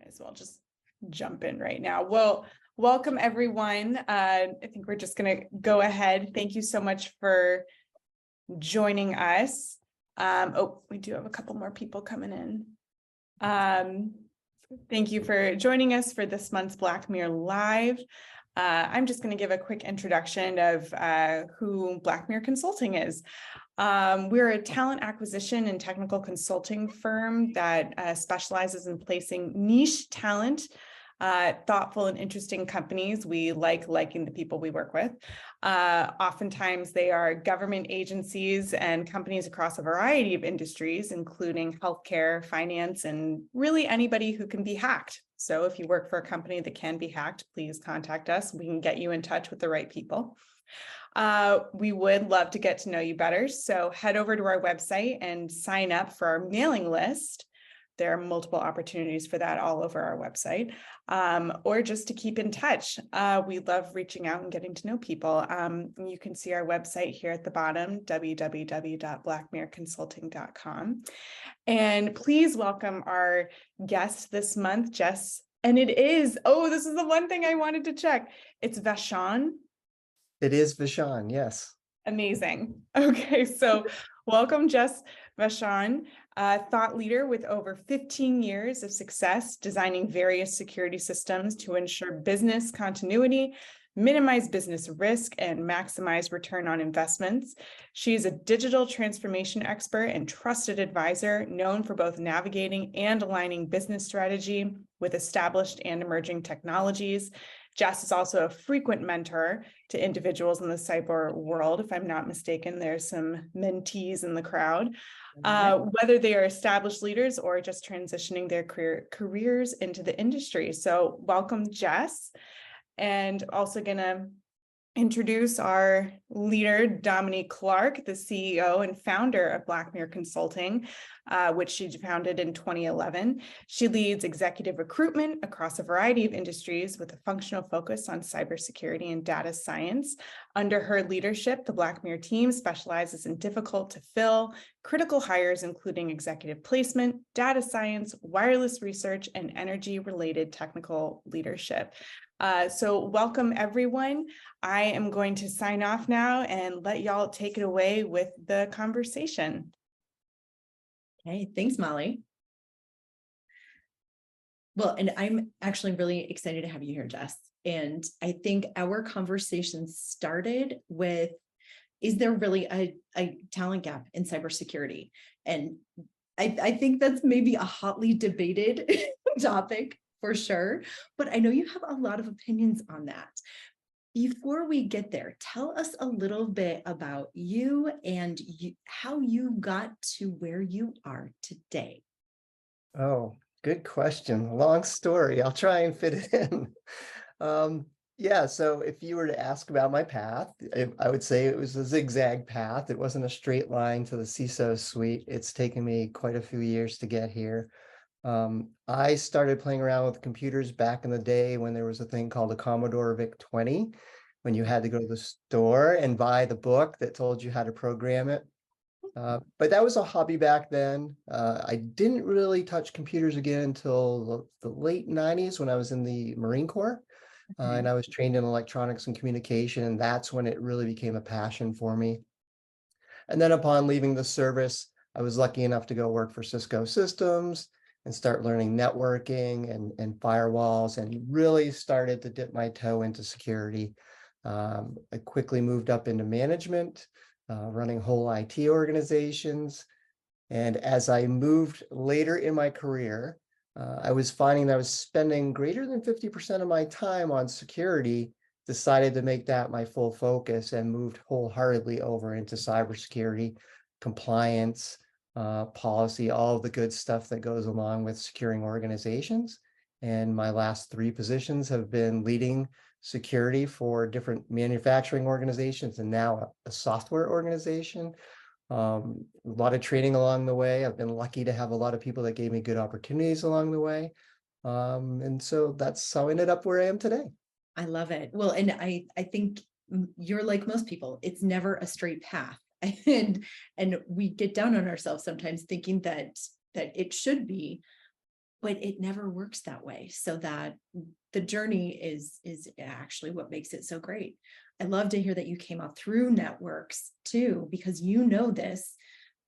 as well just jump in right now. Well, welcome everyone. I think we're just going to go ahead. Thank you so much for joining us. We do have a couple more people coming in. Thank you for joining us for this month's Blackmere Live. I'm just going to give a quick introduction of who Blackmere Consulting is. We're a talent acquisition and technical consulting firm that specializes in placing niche talent, thoughtful and interesting companies. We liking the people we work with. Oftentimes they are government agencies and companies across a variety of industries, including healthcare, finance, and really anybody who can be hacked. So if you work for a company that can be hacked, please contact us. We can get you in touch with the right people. We would love to get to know you better. So head over to our website and sign up for our mailing list. There are multiple opportunities for that all over our website, or just to keep in touch. We love reaching out and getting to know people. You can see our website here at the bottom, www.blackmereconsulting.com. And please welcome our guest this month, Jess. And it is, this is the one thing I wanted to check. It's Vachon. It is Vachon, yes. Amazing. Okay, so welcome, Jess Vachon, a thought leader with over 15 years of success designing various security systems to ensure business continuity, minimize business risk, and maximize return on investments. She is a digital transformation expert and trusted advisor known for both navigating and aligning business strategy with established and emerging technologies. Jess is also a frequent mentor to individuals in the cyber world. If I'm not mistaken, there's some mentees in the crowd, whether they are established leaders or just transitioning their careers into the industry. So welcome, Jess. And also going to introduce our leader, Domini Clark, the CEO and founder of Blackmere Consulting, which she founded in 2011. She leads executive recruitment across a variety of industries with a functional focus on cybersecurity and data science. Under her leadership, the Blackmere team specializes in difficult to fill critical hires, including executive placement, data science, wireless research, and energy-related technical leadership. So welcome, everyone. I am going to sign off now and let y'all take it away with the conversation. Okay, thanks, Molly. Well, and I'm actually really excited to have you here, Jess. And I think our conversation started with, is there really a talent gap in cybersecurity? And I think that's maybe a hotly debated topic for sure, but I know you have a lot of opinions on that. Before we get there, tell us a little bit about you and how you got to where you are today. Oh, good question. Long story. I'll try and fit it in. Yeah, so if you were to ask about my path, I would say it was a zigzag path. It wasn't a straight line to the CISO suite. It's taken me quite a few years to get here. I started playing around with computers back in the day when there was a thing called a Commodore VIC-20, when you had to go to the store and buy the book that told you how to program it. But that was a hobby back then. I didn't really touch computers again until the late 90s when I was in the Marine Corps. And I was trained in electronics and communication, and that's when it really became a passion for me. And then upon leaving the service, I was lucky enough to go work for Cisco Systems and start learning networking and firewalls, and really started to dip my toe into security. I quickly moved up into management, running whole IT organizations. And as I moved later in my career, I was finding that I was spending greater than 50% of my time on security, decided to make that my full focus and moved wholeheartedly over into cybersecurity, compliance, policy, all of the good stuff that goes along with securing organizations. And my last 3 positions have been leading security for different manufacturing organizations and now a software organization. A lot of training along the way. I've been lucky to have a lot of people that gave me good opportunities along the way. And so that's how I ended up where I am today. I love it. Well, and I think you're like most people, it's never a straight path. And we get down on ourselves sometimes thinking that it should be, but it never works that way. So that the journey is actually what makes it so great. I love to hear that you came out through networks too, because you know this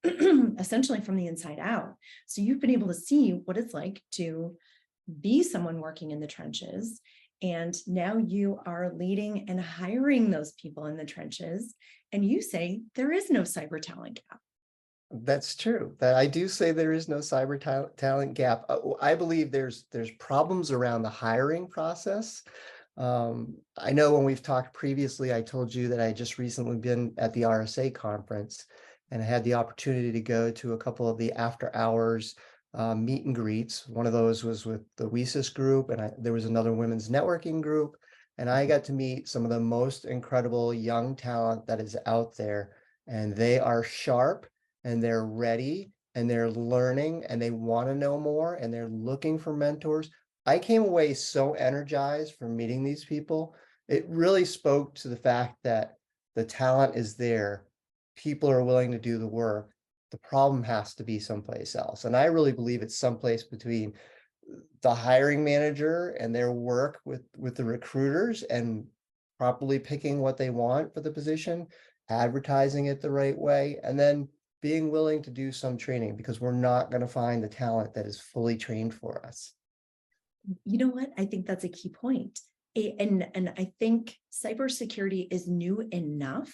essentially from the inside out. So you've been able to see what it's like to be someone working in the trenches. And now you are leading and hiring those people in the trenches. And you say there is no cyber talent gap. That's true. That I do say there is no cyber talent gap. I believe there's problems around the hiring process. I know when we've talked previously, I told you that I just recently been at the RSA conference and I had the opportunity to go to a couple of the after hours meet and greets. One of those was with the WESIS group, and there was another women's networking group. And I got to meet some of the most incredible young talent that is out there, and they are sharp and they're ready and they're learning and they want to know more and they're looking for mentors. I came away so energized from meeting these people. It really spoke to the fact that the talent is there. People are willing to do the work. The problem has to be someplace else. And I really believe it's someplace between the hiring manager and their work with the recruiters and properly picking what they want for the position, advertising it the right way, and then being willing to do some training, because we're not going to find the talent that is fully trained for us. You know what? I think that's a key point. And I think cybersecurity is new enough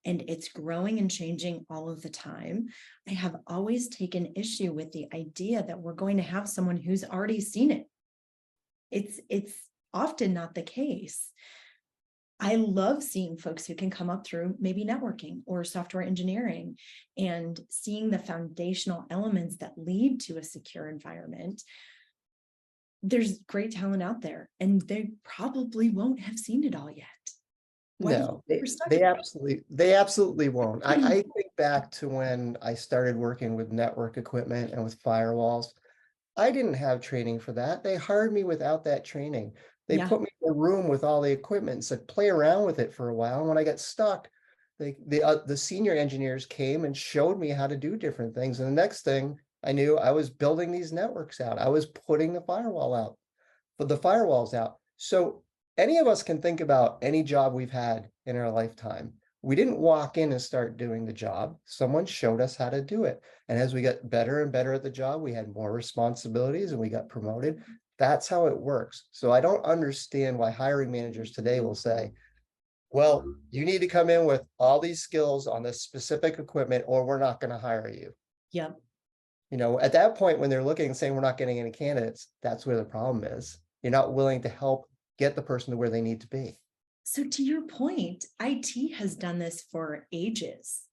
and it's growing and changing all of the time. I have always taken issue with the idea that we're going to have someone who's already seen it. It's often not the case. I love seeing folks who can come up through maybe networking or software engineering and seeing the foundational elements that lead to a secure environment. There's great talent out there and they probably won't have seen it all yet. No, they absolutely won't. I think back to when I started working with network equipment and with firewalls. I didn't have training for that. They hired me without that training. They put me in a room with all the equipment and said, play around with it for a while. And when I got stuck, the senior engineers came and showed me how to do different things. And the next thing I knew, I was building these networks out. I was putting the firewalls out. So any of us can think about any job we've had in our lifetime. We didn't walk in and start doing the job. Someone showed us how to do it. And as we got better and better at the job, we had more responsibilities and we got promoted. That's how it works. So I don't understand why hiring managers today will say, well, you need to come in with all these skills on this specific equipment or we're not going to hire you. Yep. You know, at that point, when they're looking and saying we're not getting any candidates, that's where the problem is. You're not willing to help get the person to where they need to be. So to your point, IT has done this for ages.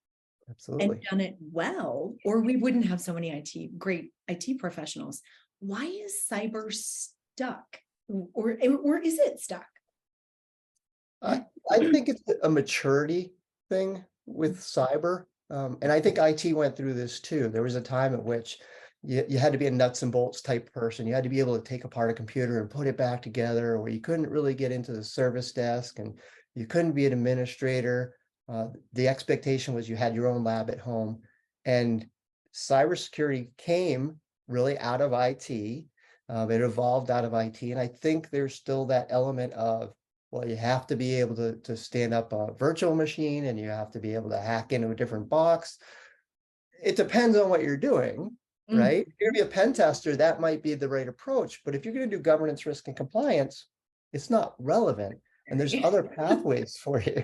Absolutely. And done it well, or we wouldn't have so many great IT professionals. Why is cyber stuck? Or is it stuck? I think it's a maturity thing with cyber. And I think IT went through this too. There was a time at which you had to be a nuts and bolts type person. You had to be able to take apart a computer and put it back together, or you couldn't really get into the service desk and you couldn't be an administrator. The expectation was you had your own lab at home, and cybersecurity came really out of IT. It evolved out of IT. And I think there's still that element of, well, you have to be able to stand up a virtual machine and you have to be able to hack into a different box. It depends on what you're doing, right? If you're going to be a pen tester, that might be the right approach. But if you're going to do governance, risk, and compliance, it's not relevant. And there's other pathways for you.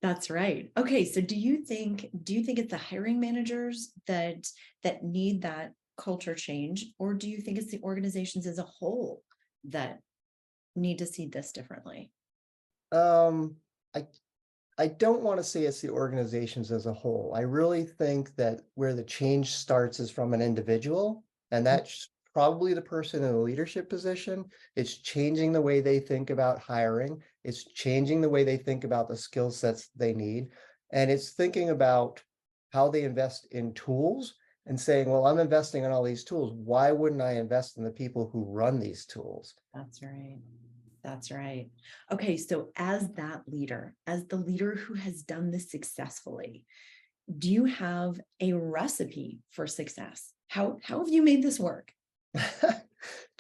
That's right. Okay, so do you think it's the hiring managers that need that culture change, or do you think it's the organizations as a whole that need to see this differently? I don't want to say it's the organizations as a whole. I really think that where the change starts is from an individual, and that's probably the person in a leadership position. It's changing the way they think about hiring. It's changing the way they think about the skill sets they need. And it's thinking about how they invest in tools and saying, well, I'm investing in all these tools. Why wouldn't I invest in the people who run these tools? That's right. That's right. Okay, so as that leader, as the leader who has done this successfully, do you have a recipe for success? How have you made this work?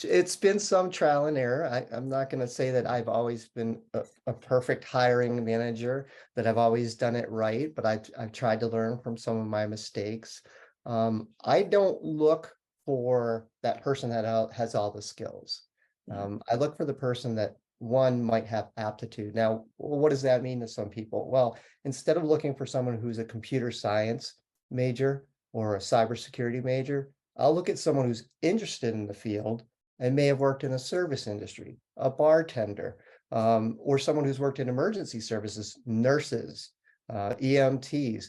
It's been some trial and error. I'm not going to say that I've always been a perfect hiring manager, that I've always done it right, but I've tried to learn from some of my mistakes. I don't look for that person that has all the skills. Yeah. I look for the person that one might have aptitude. Now, what does that mean to some people? Well, instead of looking for someone who's a computer science major or a cybersecurity major, I'll look at someone who's interested in the field and may have worked in a service industry, a bartender, or someone who's worked in emergency services, nurses, EMTs.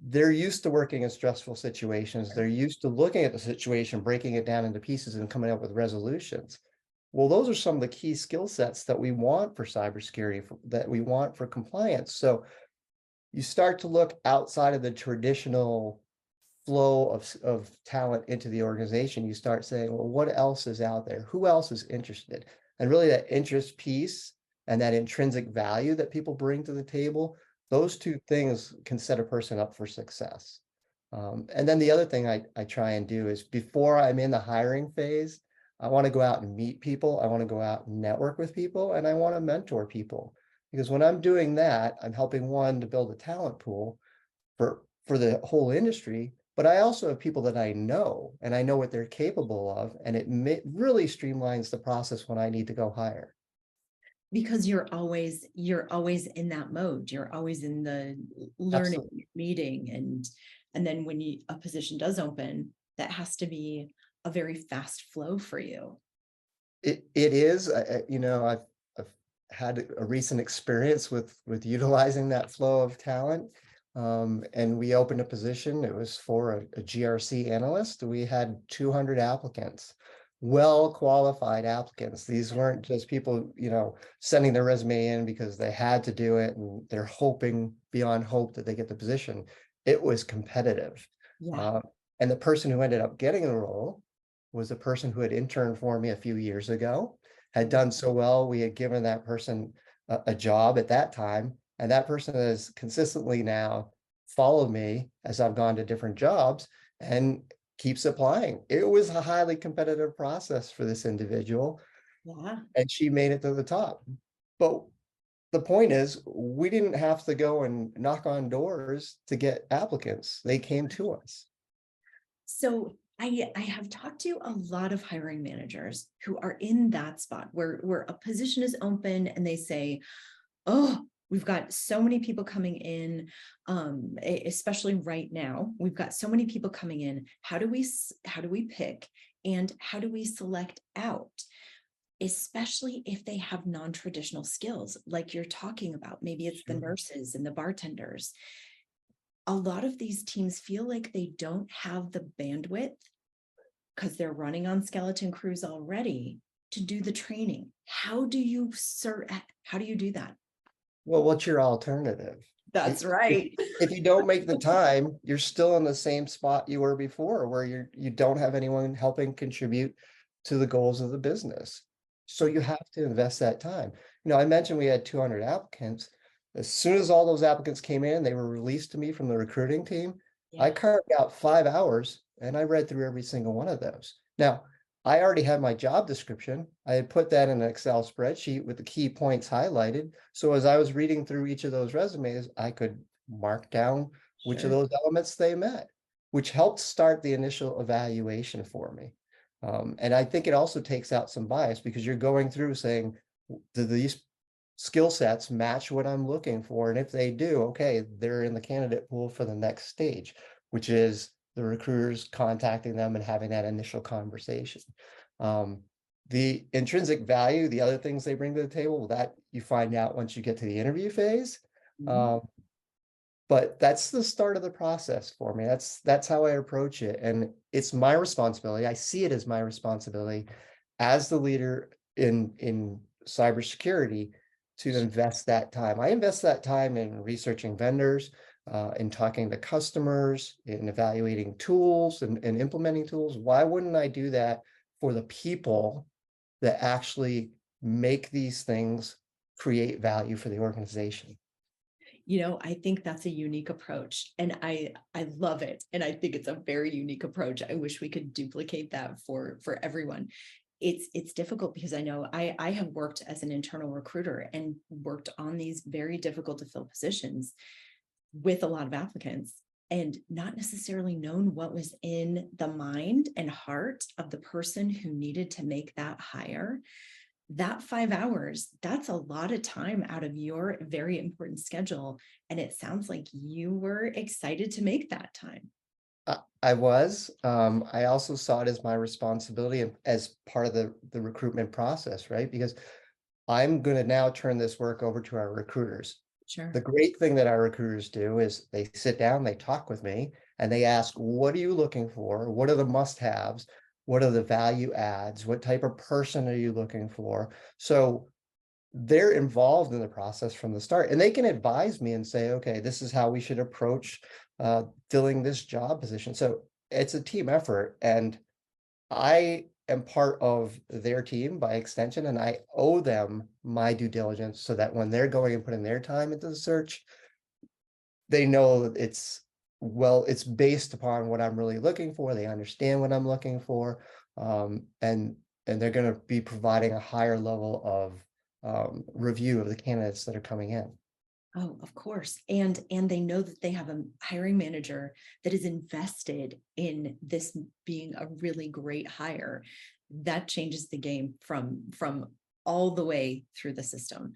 They're used to working in stressful situations. They're used to looking at the situation, breaking it down into pieces and coming up with resolutions. Well, those are some of the key skill sets that we want for cybersecurity, that we want for compliance. So you start to look outside of the traditional flow of talent into the organization. You start saying, well, what else is out there? Who else is interested? And really that interest piece and that intrinsic value that people bring to the table, those two things can set a person up for success. And then the other thing I try and do is, before I'm in the hiring phase, I want to go out and meet people. I want to go out and network with people, and I want to mentor people. Because when I'm doing that, I'm helping one to build a talent pool for the whole industry, but I also have people that I know, and I know what they're capable of, and it really streamlines the process when I need to go hire. Because you're always in that mode. You're always in the learning, Absolutely. meeting, and then when a position does open, that has to be a very fast flow for you. It is, I've had a recent experience with utilizing that flow of talent. And we opened a position. It was for a GRC analyst. We had 200 applicants, well qualified applicants. These weren't just people, sending their resume in because they had to do it and they're hoping beyond hope that they get the position. It was competitive. Yeah. And the person who ended up getting the role was a person who had interned for me a few years ago, had done so well. We had given that person a job at that time, and that person has consistently now followed me as I've gone to different jobs and keeps applying. It was a highly competitive process for this individual, Yeah. and she made it to the top. But the point is, we didn't have to go and knock on doors to get applicants. They came to us. So I have talked to a lot of hiring managers who are in that spot where a position is open and they say, oh, we've got so many people coming in, especially right now. We've got so many people coming in. How do we pick, and how do we select out? Especially if they have non-traditional skills, like you're talking about. Maybe it's the nurses and the bartenders. A lot of these teams feel like they don't have the bandwidth, because they're running on skeleton crews already, to do the training. How do you do that? Well, what's your alternative? That's If right. if you don't make the time, you're still in the same spot you were before, where you don't have anyone helping contribute to the goals of the business. So you have to invest that time. I mentioned we had 200 applicants. As soon as all those applicants came in, they were released to me from the recruiting team. I Yeah. carved out 5 hours and I read through every single one of those. Now, I already had my job description. I had put that in an Excel spreadsheet with the key points highlighted. So as I was reading through each of those resumes, I could mark down which of Sure. those elements they met, which helped start the initial evaluation for me. And I think it also takes out some bias, because you're going through saying, do these skill sets match what I'm looking for? And if they do, okay, they're in the candidate pool for the next stage, which is the recruiters contacting them and having that initial conversation. The intrinsic value, the other things they bring to the table, that you find out once you get to the interview phase. Mhm. But that's the start of the process for me. That's how I approach it. And it's my responsibility. I see it as my responsibility as the leader in cybersecurity to invest that time. I invest that time in researching vendors, in talking to customers, in evaluating tools and implementing tools. Why wouldn't I do that for the people that actually make these things create value for the organization? I think that's a unique approach, and I love it. And I think it's a very unique approach. I wish we could duplicate that for everyone. It's difficult because I know I have worked as an internal recruiter and worked on these very difficult to fill positions with a lot of applicants, and not necessarily known what was in the mind and heart of the person who needed to make that hire. That 5 hours, that's a lot of time out of your very important schedule. And it sounds like you were excited to make that time. I was. I also saw it as my responsibility as part of the recruitment process, right? Because I'm going to now turn this work over to our recruiters. Sure. The great thing that our recruiters do is they sit down, they talk with me, and they ask, what are you looking for? What are the must-haves? What are the value adds? What type of person are you looking for? So they're involved in the process from the start, and they can advise me and say, okay, this is how we should approach filling this job position. So it's a team effort, and I am part of their team by extension, and I owe them my due diligence so that when they're going and putting their time into the search, they know that it's based upon what I'm really looking for. They understand what I'm looking for, and they're going to be providing a higher level of review of the candidates that are coming in. Oh, of course. And they know that they have a hiring manager that is invested in this being a really great hire. That changes the game from all the way through the system.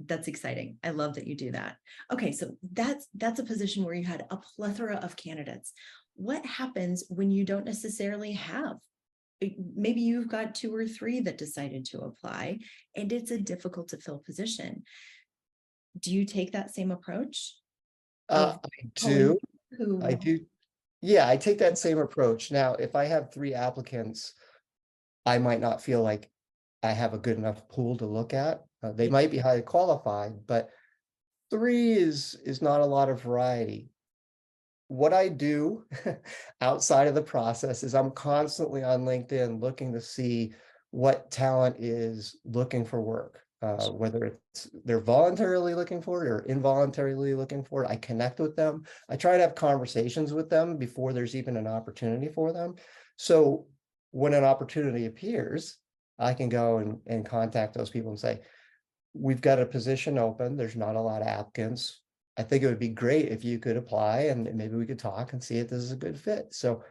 That's exciting. I love that you do that. Okay, so that's a position where you had a plethora of candidates. What happens when you don't necessarily have? Maybe you've got 2 or 3 that decided to apply, and it's a difficult to fill position. Do you take that same approach of I pulling do. who? I do. Yeah, I take that same approach. Now, if I have 3 applicants, I might not feel like I have a good enough pool to look at. They might be highly qualified, but 3 is not a lot of variety. What I do outside of the process is I'm constantly on LinkedIn looking to see what talent is looking for work, whether it's they're voluntarily looking for it or involuntarily looking for it. I connect with them. I try to have conversations with them before there's even an opportunity for them. So when an opportunity appears, I can go and contact those people and say, we've got a position open. There's not a lot of applicants. I think it would be great if you could apply and maybe we could talk and see if this is a good fit. So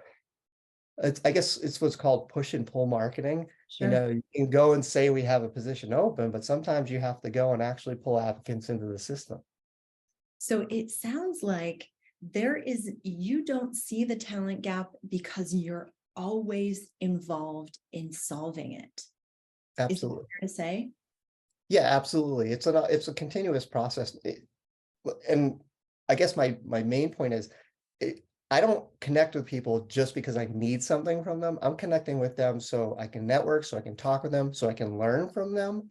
I guess it's what's called push and pull marketing. Sure. You can go and say we have a position open, but sometimes you have to go and actually pull applicants into the system. So it sounds like you don't see the talent gap because you're always involved in solving it. Is that Absolutely. fair to say? Yeah, absolutely. It's a continuous process. And I guess my main point is I don't connect with people just because I need something from them. I'm connecting with them so I can network, so I can talk with them, so I can learn from them.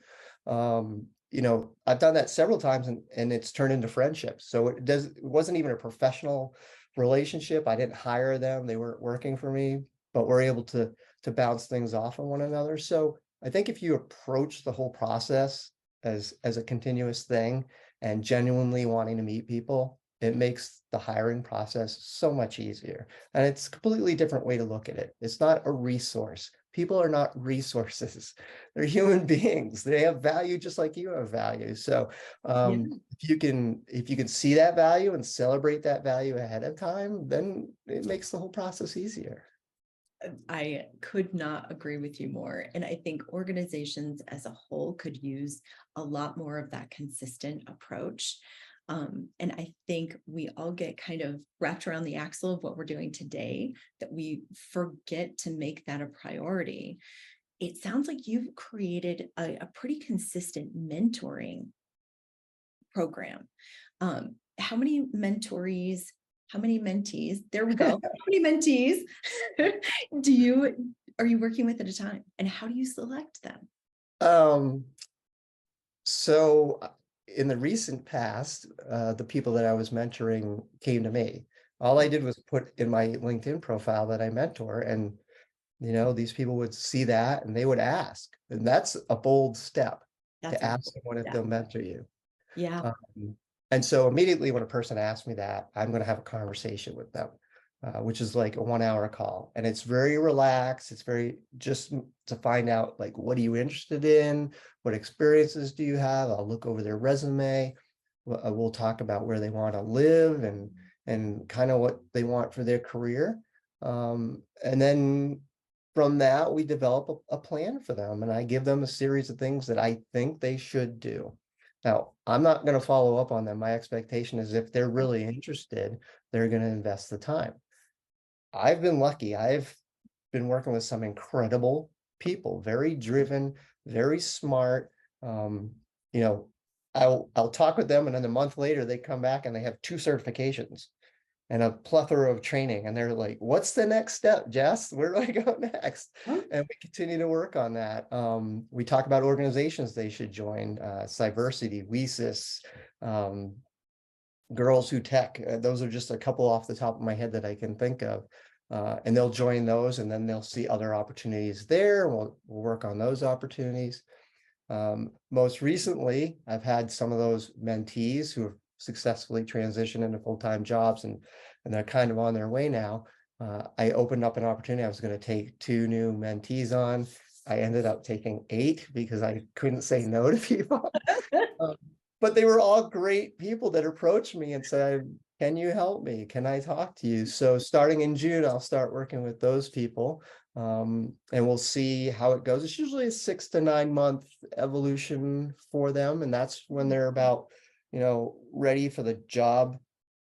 I've done that several times and it's turned into friendships. So it wasn't even a professional relationship. I didn't hire them. They weren't working for me, but we're able to bounce things off of one another. So I think if you approach the whole process as a continuous thing and genuinely wanting to meet people, it makes the hiring process so much easier. And it's a completely different way to look at it. It's not a resource. People are not resources. They're human beings. They have value just like you have value. So Yeah. if you can see that value and celebrate that value ahead of time, then it makes the whole process easier. I could not agree with you more. And I think organizations as a whole could use a lot more of that consistent approach. And I think we all get kind of wrapped around the axle of what we're doing today, that we forget to make that a priority. It sounds like you've created a pretty consistent mentoring program. How many mentees? There we go. How many mentees are you working with at a time? And how do you select them? So in the recent past, the people that I was mentoring came to me. All I did was put in my LinkedIn profile that I mentor, and these people would see that and they would ask. And that's a bold step to ask someone if they'll mentor you. Yeah. And so immediately when a person asks me that, I'm going to have a conversation with them, which is like a 1 hour call. And it's very relaxed. It's very just to find out, like, what are you interested in? What experiences do you have? I'll look over their resume. We'll talk about where they want to live and kind of what they want for their career. And then from that, we develop a plan for them. And I give them a series of things that I think they should do. Now, I'm not going to follow up on them. My expectation is if they're really interested, they're going to invest the time. I've been lucky. I've been working with some incredible people, very driven, very smart. You know, I'll talk with them, and then a month later they come back and they have 2 certifications and a plethora of training. And they're like, what's the next step, Jess? Where do I go next? And we continue to work on that. We talk about organizations they should join, Cyversity, WESIS, Girls Who Tech. Those are just a couple off the top of my head that I can think of. And they'll join those, and then they'll see other opportunities there. We'll work on those opportunities. Most recently, I've had some of those mentees who have successfully transitioned into full-time jobs, and they're kind of on their way now. I opened up an opportunity. I was going to take 2 new mentees on. I ended up taking 8 because I couldn't say no to people. But they were all great people that approached me and said, can you help me? Can I talk to you? So starting in June, I'll start working with those people. And we'll see how it goes. It's usually a 6 to 9 month evolution for them. And that's when they're about, ready for the job,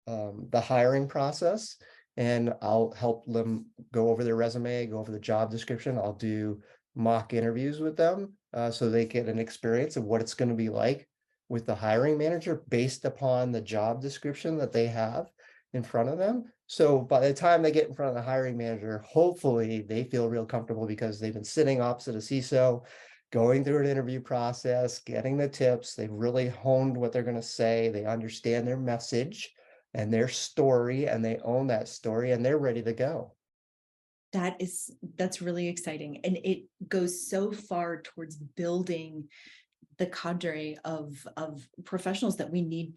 the hiring process. And I'll help them go over their resume, go over the job description. I'll do mock interviews with them so they get an experience of what it's going to be like with the hiring manager based upon the job description that they have in front of them. So by the time they get in front of the hiring manager, hopefully they feel real comfortable because they've been sitting opposite a CISO, going through an interview process, getting the tips. They've really honed what they're going to say. They understand their message and their story, and they own that story, and they're ready to go. That's really exciting. And it goes so far towards building the cadre of professionals that we need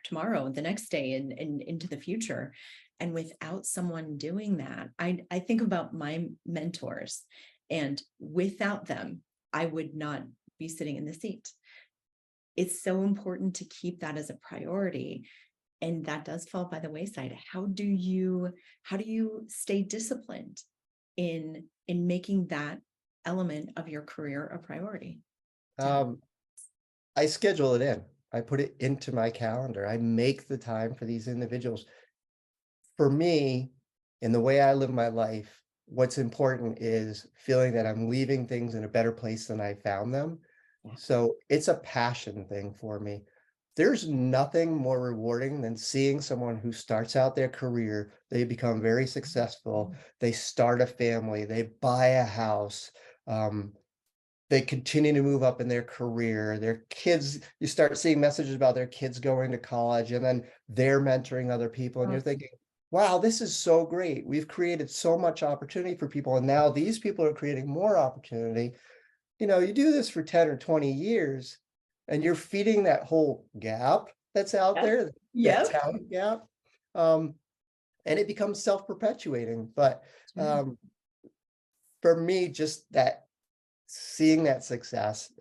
tomorrow, the next day, and into the future. And without someone doing that, I think about my mentors, and without them, I would not be sitting in the seat. It's so important to keep that as a priority. And that does fall by the wayside. How do you stay disciplined in making that element of your career a priority? I schedule it in. I put it into my calendar. I make the time for these individuals. For me, in the way I live my life, what's important is feeling that I'm leaving things in a better place than I found them. So it's a passion thing for me. There's nothing more rewarding than seeing someone who starts out their career, they become very successful, they start a family, they buy a house, they continue to move up in their career, their kids, you start seeing messages about their kids going to college, and then they're mentoring other people, and you're thinking, wow, this is so great. We've created so much opportunity for people, and now these people are creating more opportunity. You do this for 10 or 20 years, and you're feeding that whole gap that's out there, that talent gap. And it becomes self-perpetuating. But for me, just that seeing that success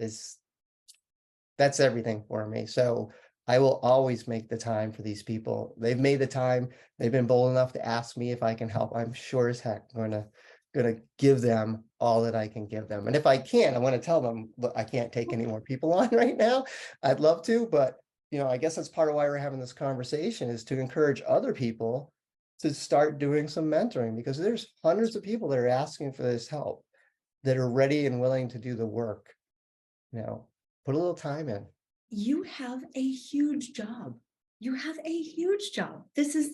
that's everything for me. So I will always make the time for these people. They've made the time. They've been bold enough to ask me if I can help. I'm sure as heck gonna give them all that I can give them. And if I can't, I want to tell them, look, I can't take any more people on right now. I'd love to, but I guess that's part of why we're having this conversation, is to encourage other people to start doing some mentoring, because there's hundreds of people that are asking for this help, that are ready and willing to do the work. Put a little time in. You have a huge job. You have a huge job. This has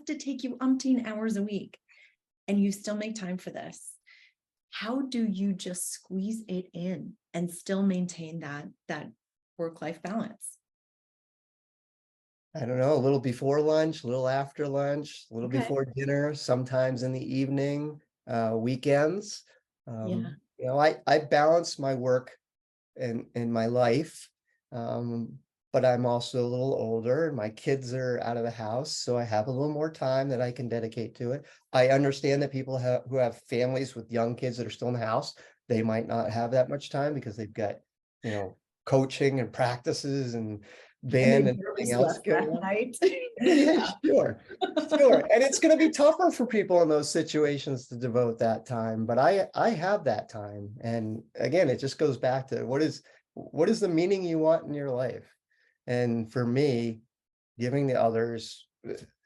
to take you umpteen hours a week, and you still make time for this. How do you just squeeze it in and still maintain that work-life balance? I don't know, a little before lunch, a little after lunch, a little before dinner, sometimes in the evening, weekends. I balance my work in my life. but I'm also a little older and my kids are out of the house, so I have a little more time that I can dedicate to it. I understand that people who have families with young kids that are still in the house, they might not have that much time because they've got, coaching and practices and And they band and barely everything else slept going last on. night. Yeah, sure. And it's going to be tougher for people in those situations to devote that time. But I have that time. And again, it just goes back to what is the meaning you want in your life? And for me, giving to others,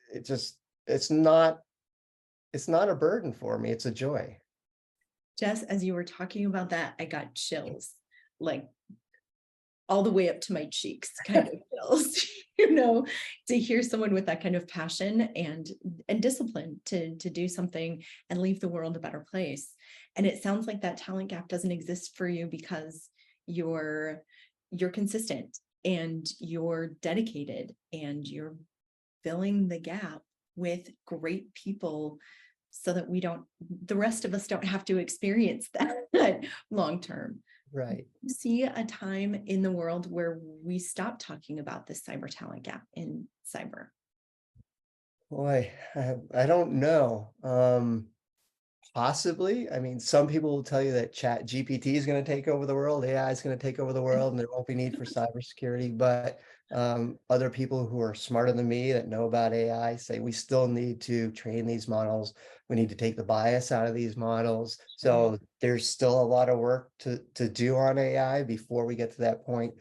it's not a burden for me. It's a joy. Jess, as you were talking about that, I got chills, like all the way up to my cheeks, kind of chills, to hear someone with that kind of passion and discipline to do something and leave the world a better place. And it sounds like that talent gap doesn't exist for you because you're consistent and you're dedicated and you're filling the gap with great people so that the rest of us don't have to experience that long term. Right. See a time in the world where we stop talking about this cyber talent gap in cyber? Boy, I don't know. Possibly. I mean, some people will tell you that Chat GPT is going to take over the world, AI is going to take over the world, and there won't be need for cybersecurity. But other people who are smarter than me that know about AI say we still need to train these models. We need to take the bias out of these models. So there's still a lot of work to do on AI before we get to that point.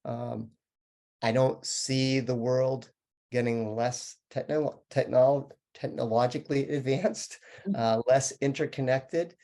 I don't see the world getting less technologically advanced, less interconnected.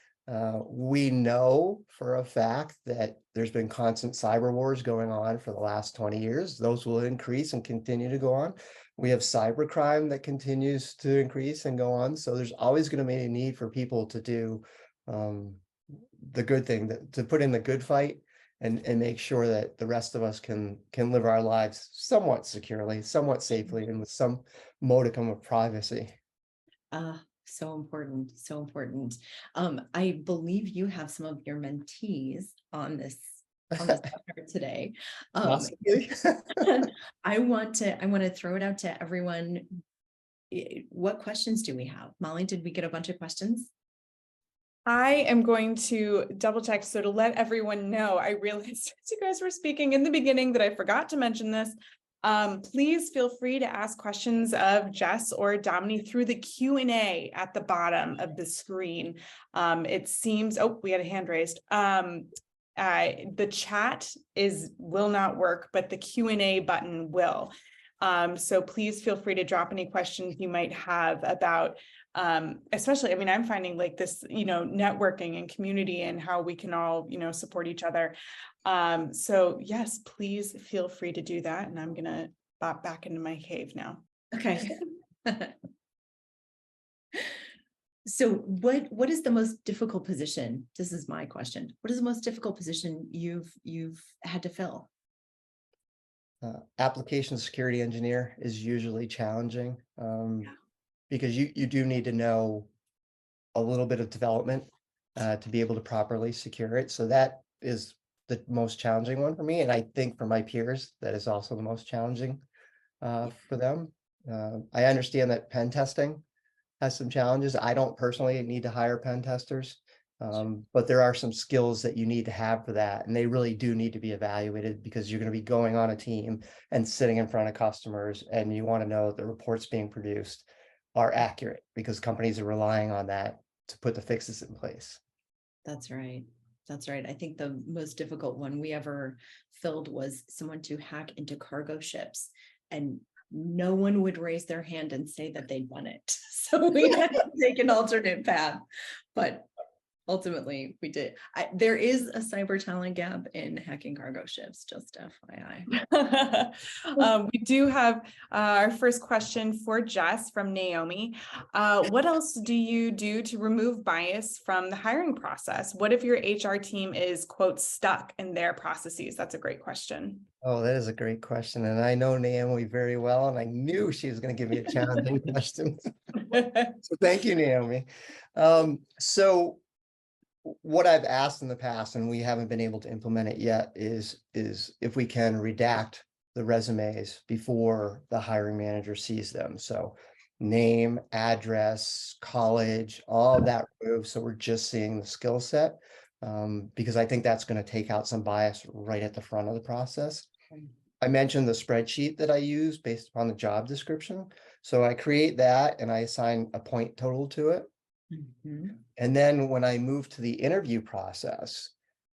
We know for a fact that there's been constant cyber wars going on for the last 20 years. Those will increase and continue to go on. We have cybercrime that continues to increase and go on. So there's always going to be a need for people to do the good thing, to put in the good fight and make sure that the rest of us can live our lives somewhat securely, somewhat safely, and with some modicum of privacy. So important, so important. I believe you have some of your mentees on this webinar today. Possibly. I want to throw it out to everyone. What questions do we have? Molly, did we get a bunch of questions? I am going to double check. So to let everyone know, I realized as you guys were speaking in the beginning that I forgot to mention this. Please feel free to ask questions of Jess or Domini through the Q&A at the bottom of the screen. It seems, we had a hand raised. The chat will not work, but the Q&A button will. So please feel free to drop any questions you might have about especially, I mean, I'm finding like this, networking and community and how we can all, support each other. So yes, please feel free to do that. And I'm going to bop back into my cave now. Okay. So what is the most difficult position? This is my question. What is the most difficult position you've had to fill? Application security engineer is usually challenging. Because you do need to know a little bit of development to be able to properly secure it. So that is the most challenging one for me. And I think for my peers, that is also the most challenging for them. I understand that pen testing has some challenges. I don't personally need to hire pen testers, but there are some skills that you need to have for that. And they really do need to be evaluated because you're going to be going on a team and sitting in front of customers and you want to know the reports being produced are accurate because companies are relying on that to put the fixes in place. That's right. That's right. I think the most difficult one we ever filled was someone to hack into cargo ships, and no one would raise their hand and say that they'd done it. So we had to take an alternate path, but ultimately we did. There is a cyber talent gap in hacking cargo ships, just FYI. We do have our first question for Jess from Naomi. What else do you do to remove bias from the hiring process? What if your HR team is, quote, stuck in their processes? That's a great question. Oh, that is a great question. And I know Naomi very well, and I knew she was going to give me a challenging question. So thank you, Naomi. So what I've asked in the past, and we haven't been able to implement it yet, is if we can redact the resumes before the hiring manager sees them. So name, address, college, all of that removed. So we're just seeing the skill set, because I think that's going to take out some bias right at the front of the process. I mentioned the spreadsheet that I use based upon the job description. So I create that and I assign a point total to it. Mhm. And then when I move to the interview process,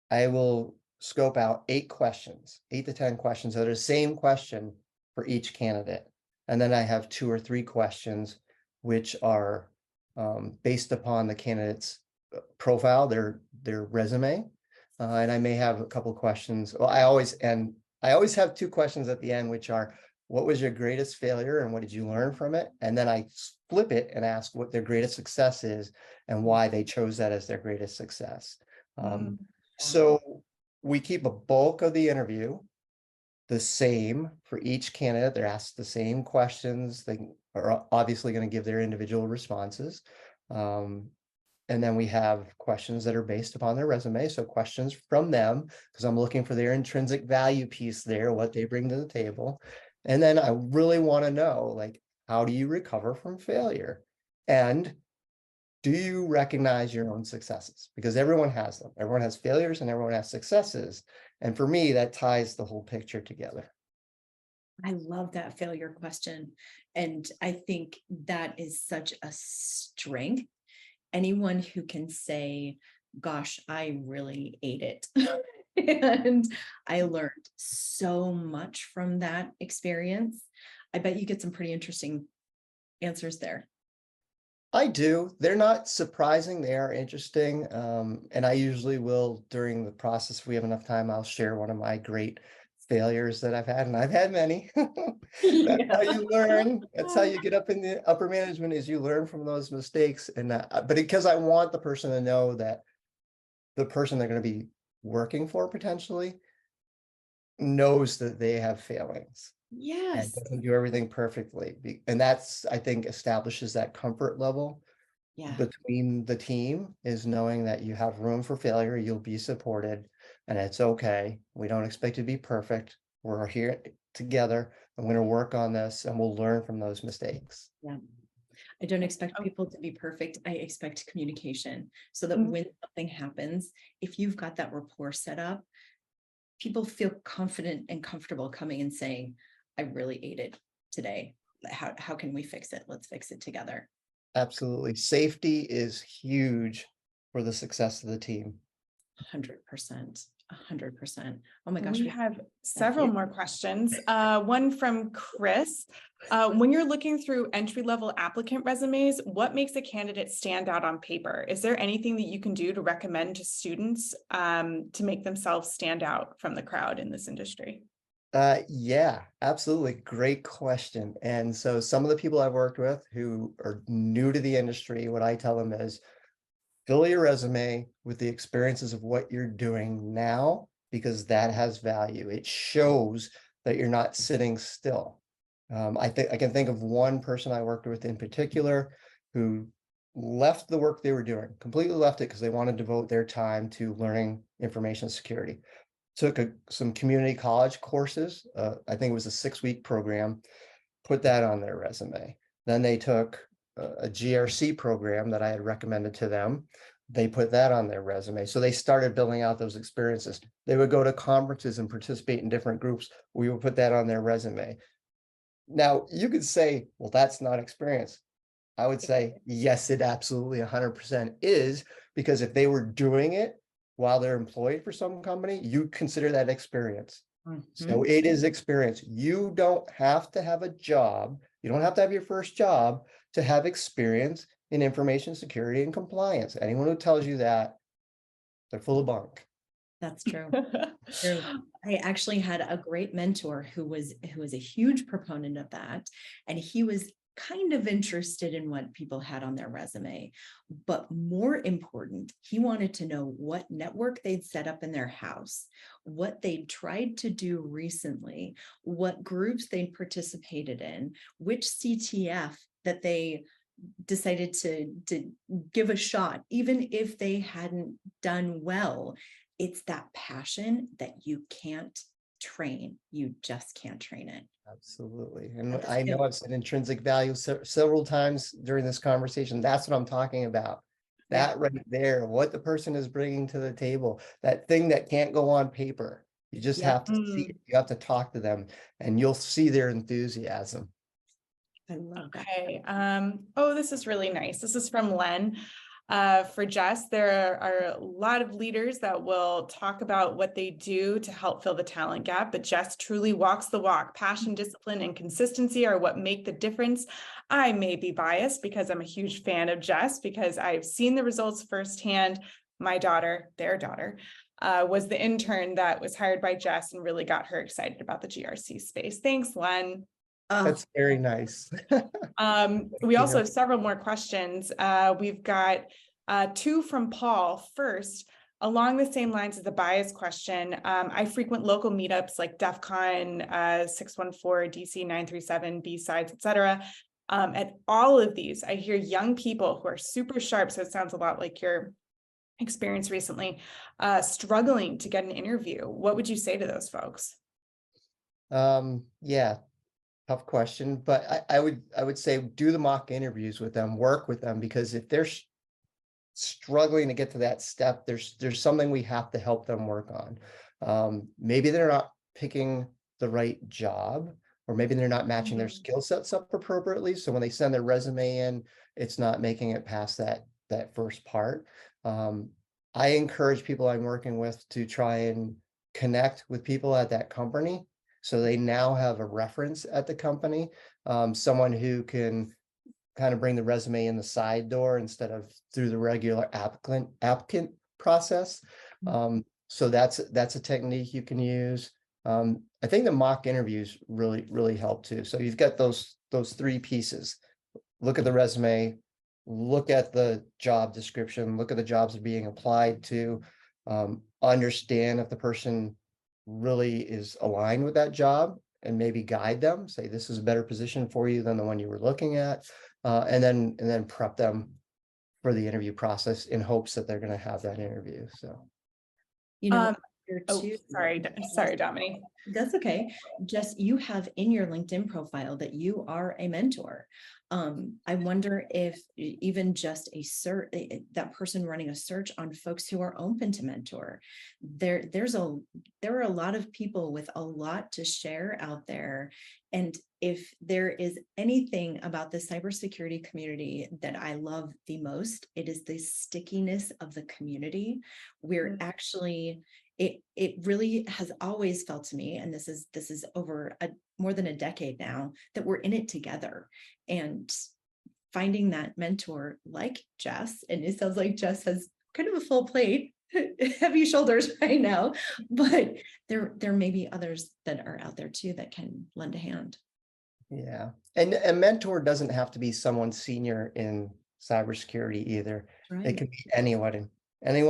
I will scope out 8 questions, 8 to 10 questions that are the same question for each candidate. And then I have 2 or 3 questions which are based upon the candidate's profile, their resume. And I may have a couple questions. Well, I always have 2 questions at the end, which are, what was your greatest failure and what did you learn from it? And then I flip it and ask what their greatest success is and why they chose that as their greatest success. So we keep a bulk of the interview the same for each candidate. They're asked the same questions. They are obviously going to give their individual responses. And then we have questions that are based upon their resume. So questions from them, because I'm looking for their intrinsic value piece there, what they bring to the table. And then I really want to know, like, how do you recover from failure? And do you recognize your own successes? Because everyone has them. Everyone has failures and everyone has successes. And for me, that ties the whole picture together. I love that failure question. And I think that is such a strength. Anyone who can say, gosh, I really ate it. And I learned so much from that experience. I bet you get some pretty interesting answers there. I do. They're not surprising. They are interesting. And I usually will, during the process, if we have enough time, I'll share one of my great failures that I've had, and I've had many. That's how you learn. That's how you get up in the upper management, is you learn from those mistakes. And but because I want the person to know that the person they're going to be working for potentially knows that they have failings and Yes. doesn't do everything perfectly. And that's, I think, establishes that comfort level Yeah. between the team, is knowing that you have room for failure, you'll be supported, and it's okay. We don't expect you to be perfect. We're here together. I'm going to work on this and we'll learn from those mistakes. Yeah. I don't expect people to be perfect. I expect communication so that Mhm. when something happens, if you've got that rapport set up, people feel confident and comfortable coming and saying, I really ate it today. How can we fix it? Let's fix it together. Absolutely. Safety is huge for the success of the team. 100%. 100%. Oh my gosh. We have several you. more questions. One from Chris. When you're looking through entry-level applicant resumes, what makes a candidate stand out on paper? Is there anything that you can do to recommend to students to make themselves stand out from the crowd in this industry? Yeah, absolutely. Great question. And so some of the people I've worked with who are new to the industry, what I tell them is, fill your resume with the experiences of what you're doing now, because that has value. It shows that you're not sitting still. I can think of one person I worked with in particular who left the work they were doing, completely left it because they wanted to devote their time to learning information security. Took some community college courses. I think it was a 6-week program, put that on their resume. Then they took a GRC program that I had recommended to them. They put that on their resume. So they started building out those experiences. They would go to conferences and participate in different groups. We would put that on their resume. Now, you could say, well, that's not experience. I would say, yes, it absolutely 100% is, because if they were doing it while they're employed for some company, you consider that experience. So it is experience. You don't have to have a job. You don't have to have your first job to have experience in information security and compliance. Anyone who tells you that, they're full of bunk. That's true. True. I actually had a great mentor who was a huge proponent of that. And he was kind of interested in what people had on their resume. But more important, he wanted to know what network they'd set up in their house, what they'd tried to do recently, what groups they'd participated in, which CTF that they decided to give a shot, even if they hadn't done well. It's that passion that you can't train. You just can't train it. Absolutely. And That's I know good. I've said intrinsic value several times during this conversation. That's what I'm talking about. Yeah. That right there, what the person is bringing to the table, that thing that can't go on paper. You just Yep. have to see it. You have to talk to them and you'll see their enthusiasm. I love that. Okay. Oh, this is really nice. This is from Len. For Jess, there are a lot of leaders that will talk about what they do to help fill the talent gap, but Jess truly walks the walk. Passion, discipline, and consistency are what make the difference. I may be biased because I'm a huge fan of Jess because I've seen the results firsthand. My daughter, their daughter, was the intern that was hired by Jess and really got her excited about the GRC space. Thanks, Len. That's very nice. We also have several more questions. We've got two from Paul. First, along the same lines as the bias question, I frequent local meetups like DEF CON 614, DC 937, B-Sides, etc. At all of these, I hear young people who are super sharp, so it sounds a lot like your experience recently, struggling to get an interview. What would you say to those folks? Yeah, tough question, but I would say do the mock interviews with them, work with them, because if they're struggling to get to that step, there's something we have to help them work on. Maybe they're not picking the right job, or maybe they're not matching their skill sets up appropriately. So when they send their resume in, it's not making it past that first part. I encourage people I'm working with to try and connect with people at that company, so they now have a reference at the company, someone who can kind of bring the resume in the side door instead of through the regular applicant process. So that's a technique you can use. I think the mock interviews really help too. So you've got those three pieces. Look at the resume, look at the job description, look at the jobs being applied to, understand if the person really is aligned with that job, and maybe guide them, say this is a better position for you than the one you were looking at, and then prep them for the interview process in hopes that they're going to have that interview. So, Sorry, Domini. That's okay. Jess, you have in your LinkedIn profile that you are a mentor. I wonder if even just that person running a search on folks who are open to mentor. There are a lot of people with a lot to share out there. And if there is anything about the cybersecurity community that I love the most, it is the stickiness of the community. We're actually, it really has always felt to me, and this is over more than a decade now, that we're in it together. And finding that mentor like Jess, and it sounds like Jess has kind of a full plate, heavy shoulders right now, but there may be others that are out there too that can lend a hand. Yeah, and a mentor doesn't have to be someone senior in cybersecurity either. Right. It can be anyone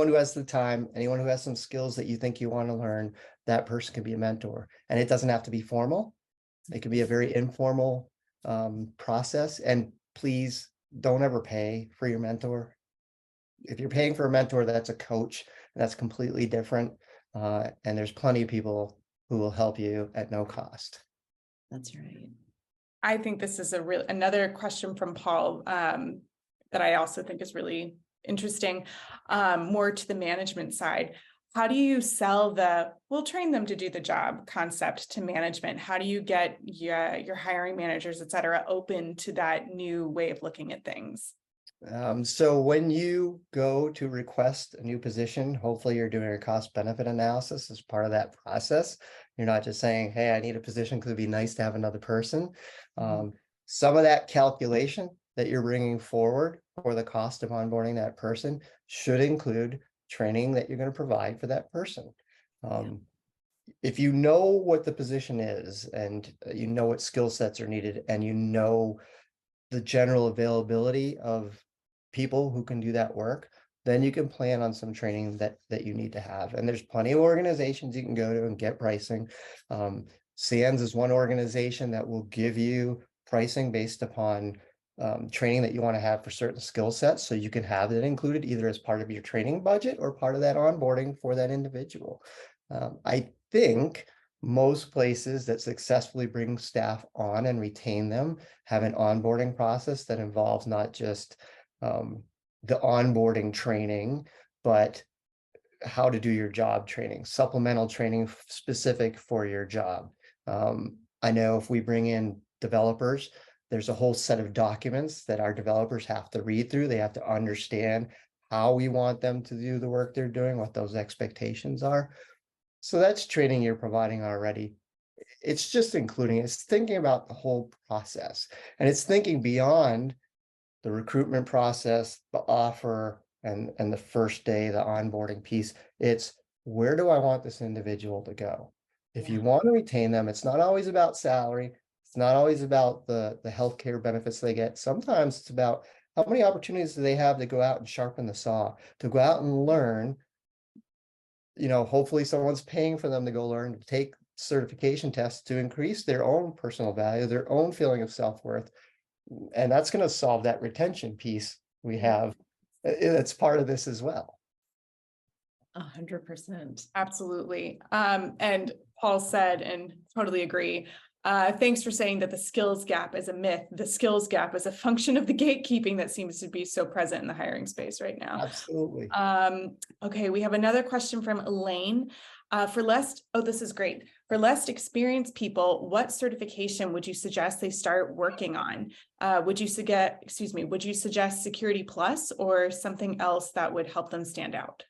who has the time, anyone who has some skills that you think you want to learn. That person can be a mentor, and it doesn't have to be formal. It can be a very informal process. And please don't ever pay for your mentor. If you're paying for a mentor, that's a coach. That's completely different. And there's plenty of people who will help you at no cost. That's right. I think this is another question from Paul that I also think is really interesting, more to the management side. How do you sell we'll train them to do the job concept to management? How do you get your hiring managers, et cetera, open to that new way of looking at things? So when you go to request a new position, hopefully you're doing a cost benefit analysis as part of that process. You're not just saying, hey, I need a position because it'd be nice to have another person. Some of that calculation that you're bringing forward for the cost of onboarding that person should include training that you're going to provide for that person. If you know what the position is, and you know what skill sets are needed, and you know the general availability of people who can do that work, then you can plan on some training that you need to have. And there's plenty of organizations you can go to and get pricing. SANS is one organization that will give you pricing based upon training that you want to have for certain skill sets. So you can have it included either as part of your training budget or part of that onboarding for that individual. I think Most places that successfully bring staff on and retain them have an onboarding process that involves not just the onboarding training, but how to do your job training, supplemental training specific for your job. I know if we bring in developers, there's a whole set of documents that our developers have to read through. They have to understand how we want them to do the work they're doing, what those expectations are. So that's training you're providing already. It's just it's thinking about the whole process, and it's thinking beyond the recruitment process, the offer, and the first day, the onboarding piece. It's, where do I want this individual to go? If you want to retain them, it's not always about salary. It's not always about the healthcare benefits they get. Sometimes it's about how many opportunities do they have to go out and sharpen the saw, to go out and learn. Hopefully someone's paying for them to go learn, to take certification tests to increase their own personal value, their own feeling of self-worth. And that's going to solve that retention piece we have. It's part of this as well. 100%. Absolutely. And Paul said, and totally agree. Thanks for saying that the skills gap is a myth. The skills gap is a function of the gatekeeping that seems to be so present in the hiring space right now. Absolutely. Okay, we have another question from Elaine. This is great. For less experienced people, what certification would you suggest they start working on? Would you suggest Security Plus or something else that would help them stand out?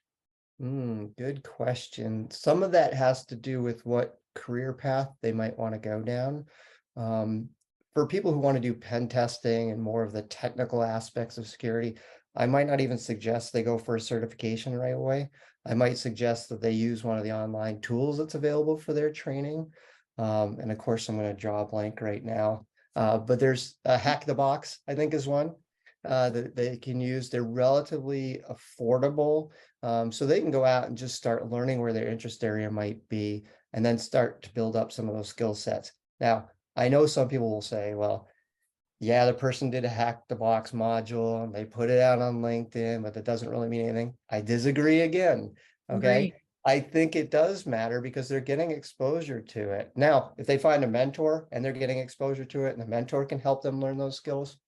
Good question. Some of that has to do with what career path they might want to go down. For people who want to do pen testing and more of the technical aspects of security, I might not even suggest they go for a certification right away. I might suggest that they use one of the online tools that's available for their training. And of course, I'm going to draw a blank right now. But there's Hack the Box, I think, is one that they can use. They're relatively affordable. So they can go out and just start learning where their interest area might be, and then start to build up some of those skill sets. Now, I know some people will say, well, yeah, the person did a Hack the Box module and they put it out on LinkedIn, but that doesn't really mean anything. I disagree again. Okay. Agree. I think it does matter because they're getting exposure to it. Now, if they find a mentor and they're getting exposure to it and the mentor can help them learn those skills,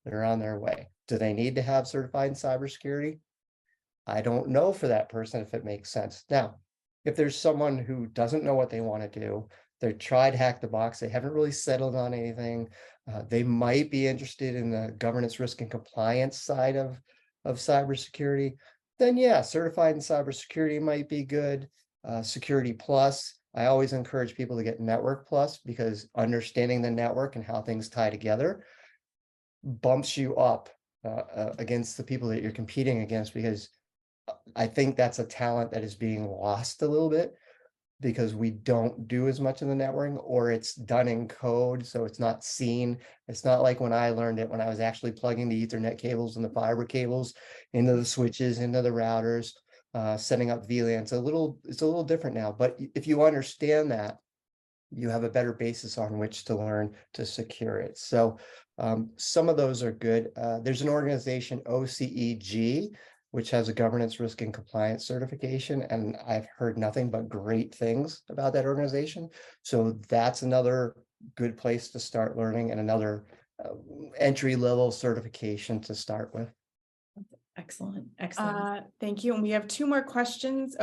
they're on their way. Do they need to have certified in cybersecurity? I don't know for that person if it makes sense. Now, if there's someone who doesn't know what they want to do, they've tried Hack the Box, they haven't really settled on anything, they might be interested in the governance, risk, and compliance side of cybersecurity, then yeah, certified in cybersecurity might be good. Security Plus, I always encourage people to get Network Plus, because understanding the network and how things tie together bumps you up against the people that you're competing against, because I think that's a talent that is being lost a little bit because we don't do as much in the networking, or it's done in code, so it's not seen. It's not like when I learned it, when I was actually plugging the Ethernet cables and the fiber cables into the switches, into the routers, setting up VLAN. It's a little different now, but if you understand that, you have a better basis on which to learn to secure it. So some of those are good. There's an organization, OCEG, which has a governance, risk, and compliance certification, and I've heard nothing but great things about that organization. So that's another good place to start learning, and another entry-level certification to start with. Excellent. Excellent. Thank you. And we have three more questions.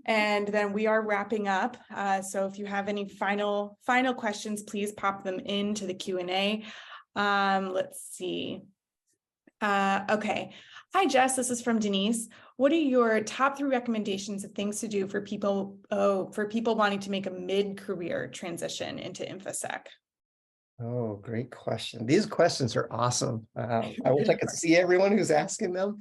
And then we are wrapping up. So if you have any final questions, please pop them into the Q&A. Let's see. Okay. Hi, Jess. This is from Denise. What are your top 3 recommendations of things to do for people wanting to make a mid-career transition into InfoSec? Oh, great question. These questions are awesome. I wish I could see everyone who's asking them.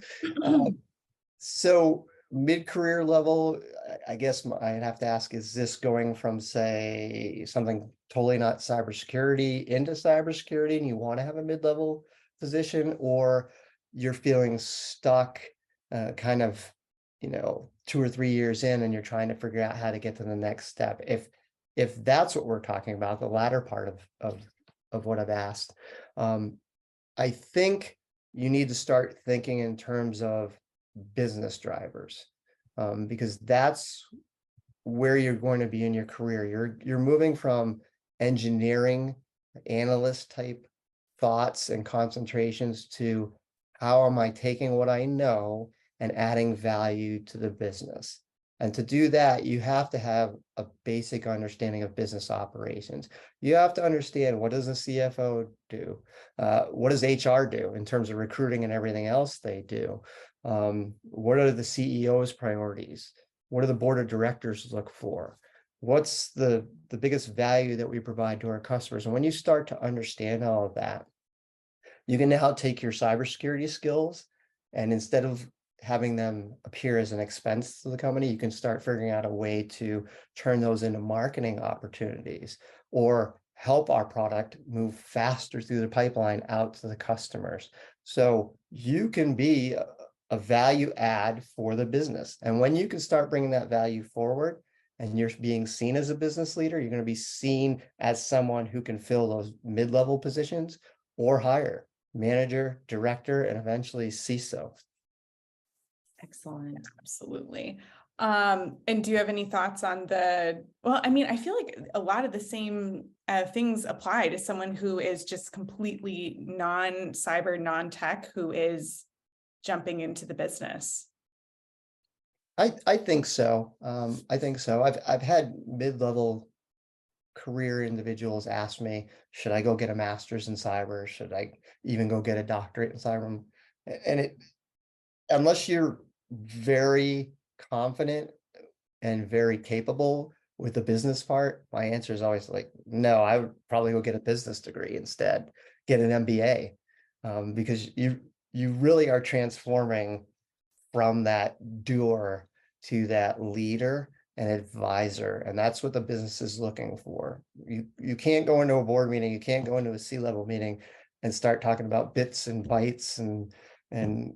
So mid-career level, I guess I'd have to ask, is this going from, say, something totally not cybersecurity into cybersecurity and you want to have a mid-level position, or you're feeling stuck kind of, 2 or 3 years in and you're trying to figure out how to get to the next step? If that's what we're talking about, the latter part of what I've asked, I think you need to start thinking in terms of business drivers, because that's where you're going to be in your career. You're moving from engineering, analyst type thoughts and concentrations to how am I taking what I know and adding value to the business. And to do that, you have to have a basic understanding of business operations. You have to understand, what does a CFO do? What does HR do in terms of recruiting and everything else they do? What are the CEO's priorities? What do the board of directors look for? What's the biggest value that we provide to our customers? And when you start to understand all of that, you can now take your cybersecurity skills, and instead of having them appear as an expense to the company, you can start figuring out a way to turn those into marketing opportunities or help our product move faster through the pipeline out to the customers. So you can be a value add for the business. And when you can start bringing that value forward and you're being seen as a business leader, you're going to be seen as someone who can fill those mid-level positions or higher, manager, director, and eventually CISO. Excellent. Absolutely. And do you have any thoughts on well, I mean, I feel like a lot of the same things apply to someone who is just completely non-cyber, non-tech, who is jumping into the business. I think so. I think so. I've had mid-level career individuals ask me, should I go get a master's in cyber? Should I even go get a doctorate in cyber? And unless you're very confident and very capable with the business part, my answer is always like, no, I would probably go get a business degree instead, get an MBA, because you really are transforming from that doer to that leader and advisor. And that's what the business is looking for. You can't go into a board meeting, you can't go into a C-level meeting and start talking about bits and bytes and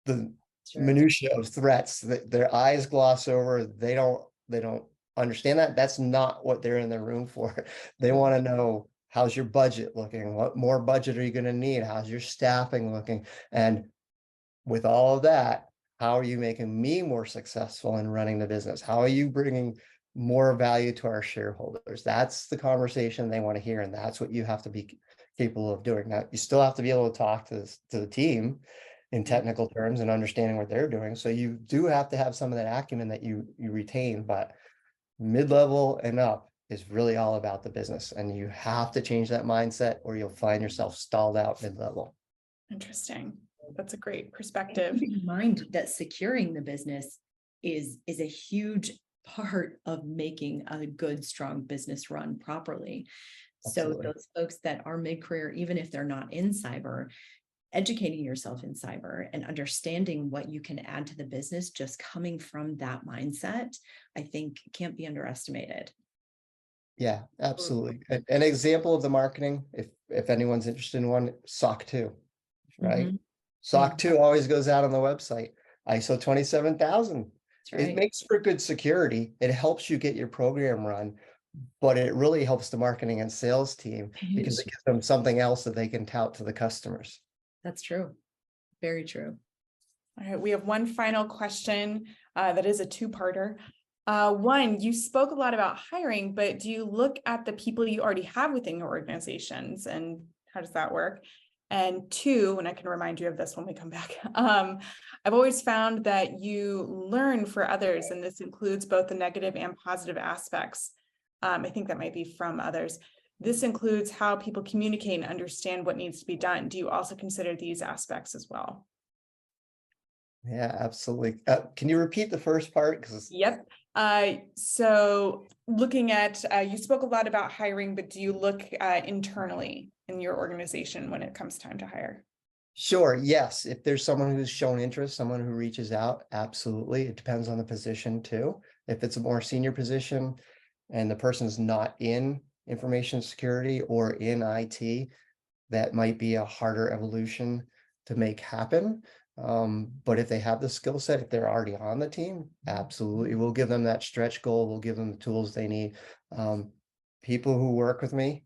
the minutia of threats that their eyes gloss over. They don't understand that. That's not what they're in the room for. They want to know, how's your budget looking? What more budget are you going to need? How's your staffing looking? And with all of that, how are you making me more successful in running the business? How are you bringing more value to our shareholders? That's the conversation they want to hear. And that's what you have to be capable of doing. Now, you still have to be able to talk to the team in technical terms and understanding what they're doing. So you do have to have some of that acumen that you retain, but mid-level and up is really all about the business. And you have to change that mindset or you'll find yourself stalled out mid-level. Interesting. That's a great perspective. Keep in mind that securing the business is a huge part of making a good, strong business run properly. Absolutely. So those folks that are mid-career, even if they're not in cyber, educating yourself in cyber and understanding what you can add to the business, just coming from that mindset, I think can't be underestimated. Yeah, absolutely. An example of the marketing, if anyone's interested in one, SOC 2, right? Mm-hmm. SOC 2 always goes out on the website. ISO 27000. That's right. It makes for good security. It helps you get your program run, but it really helps the marketing and sales team because it gives them something else that they can tout to the customers. That's true. Very true. All right, we have one final question that is a two-parter. One, you spoke a lot about hiring, but do you look at the people you already have within your organizations and how does that work? And two, and I can remind you of this when we come back, I've always found that you learn for others, and this includes both the negative and positive aspects. I think that might be from others. This includes how people communicate and understand what needs to be done. Do you also consider these aspects as well? Yeah, absolutely. Can you repeat the first part? Yep. So looking at, you spoke a lot about hiring, but do you look internally in your organization when it comes time to hire? Sure. Yes. If there's someone who's shown interest, someone who reaches out, absolutely. It depends on the position too. If it's a more senior position and the person's not in information security or in IT, that might be a harder evolution to make happen. But if they have the skill set, if they're already on the team, absolutely. We'll give them that stretch goal. We'll give them the tools they need. People who work with me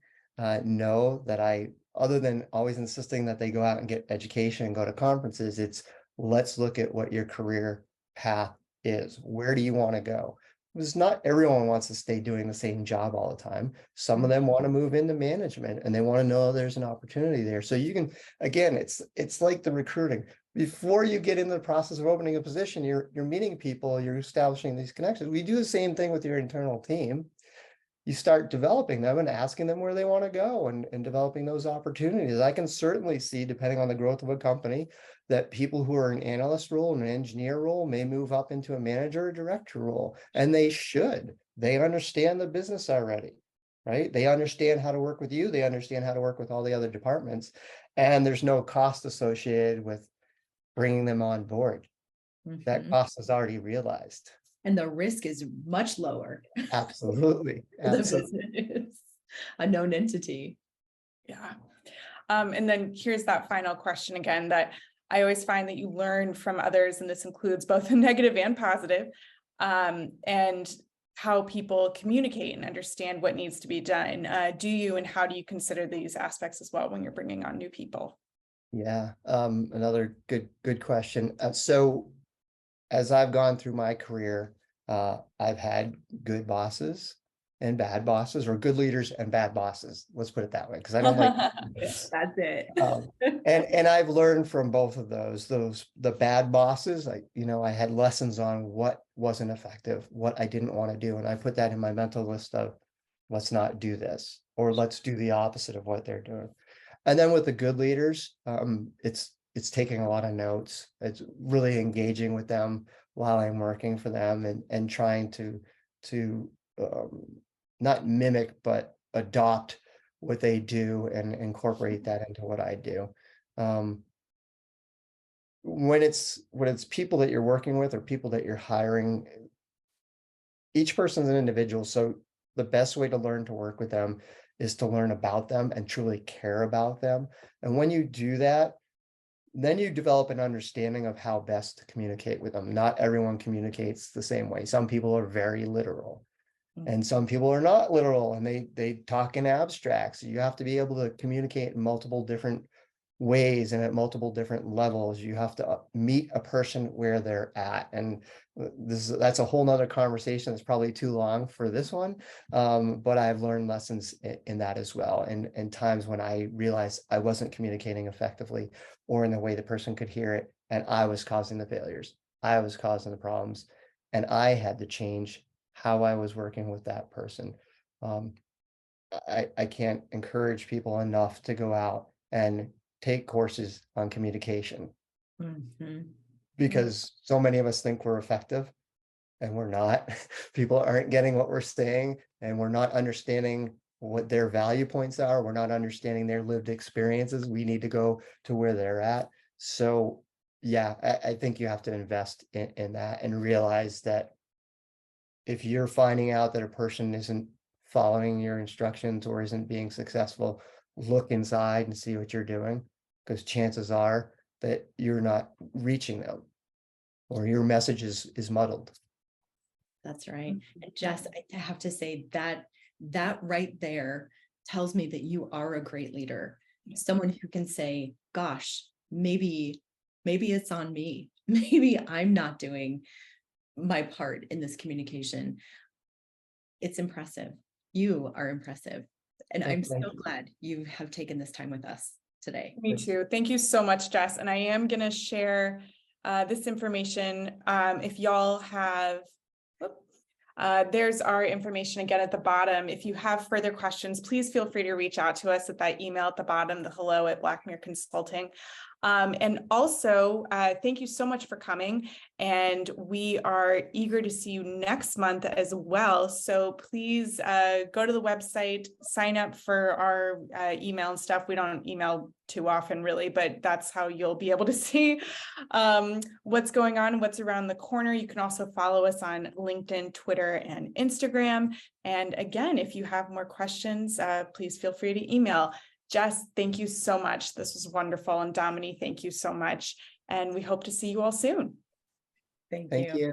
know that other than always insisting that they go out and get education and go to conferences, it's let's look at what your career path is. Where do you want to go? Because not everyone wants to stay doing the same job all the time. Some of them want to move into management and they want to know there's an opportunity there. So you can, again, it's like the recruiting. Before you get into the process of opening a position, you're meeting people, you're establishing these connections. We do the same thing with your internal team. You start developing them and asking them where they want to go and developing those opportunities. I can certainly see, depending on the growth of a company, that people who are an analyst role and an engineer role may move up into a manager or director role, and they should. They understand the business already, right? They understand how to work with you. They understand how to work with all the other departments, and there's no cost associated with bringing them on board. That cost is already realized. And the risk is much lower. Absolutely. The Absolutely. business, a known entity. Yeah. And then here's that final question again, that I always find that you learn from others, and this includes both the negative and positive, and how people communicate and understand what needs to be done. Do you, and how do you consider these aspects as well when you're bringing on new people? Yeah, another good question. So as I've gone through my career, I've had good bosses and bad bosses, or good leaders and bad bosses. Let's put it that way, because I don't like That's it. and I've learned from both of those. The bad bosses, I had lessons on what wasn't effective, what I didn't want to do, and I put that in my mental list of let's not do this, or let's do the opposite of what they're doing. And then with the good leaders, it's taking a lot of notes. It's really engaging with them while I'm working for them, and trying to not mimic, but adopt what they do and incorporate that into what I do. When it's people that you're working with or people that you're hiring, each person's an individual. So the best way to learn to work with them is to learn about them and truly care about them. And when you do that, then you develop an understanding of how best to communicate with them. Not everyone communicates the same way. Some people are very literal, and some people are not literal, and they talk in abstracts. You have to be able to communicate in multiple different ways and at multiple different levels. You have to meet a person where they're at, and that's a whole nother conversation that's probably too long for this one, but I've learned lessons in that as well, and times when I realized I wasn't communicating effectively or in the way the person could hear it, and I was causing the failures, I was causing the problems, and I had to change how I was working with that person. I can't encourage people enough to go out and take courses on communication, because so many of us think we're effective and we're not. People aren't getting what we're saying, and we're not understanding what their value points are. We're not understanding their lived experiences. We need to go to where they're at. So yeah, I think you have to invest in that and realize that if you're finding out that a person isn't following your instructions or isn't being successful, look inside and see what you're doing, because chances are that you're not reaching them, or your message is muddled. That's right. And Jess, I have to say that right there tells me that you are a great leader. Someone who can say, gosh, maybe it's on me. Maybe I'm not doing my part in this communication. It's impressive. You are impressive. And I'm so glad you have taken this time with us today. Me too. Thank you so much, Jess. And I am going to share this information. If y'all have, there's our information again at the bottom. If you have further questions, please feel free to reach out to us at that email at the bottom, the hello@Blackmere Consulting. And also, thank you so much for coming. And we are eager to see you next month as well. So please go to the website, sign up for our email and stuff. We don't email too often, really, but that's how you'll be able to see what's going on, what's around the corner. You can also follow us on LinkedIn, Twitter, and Instagram. And again, if you have more questions, please feel free to email. Jess, thank you so much. This was wonderful. And Domini, thank you so much. And we hope to see you all soon. Thank you.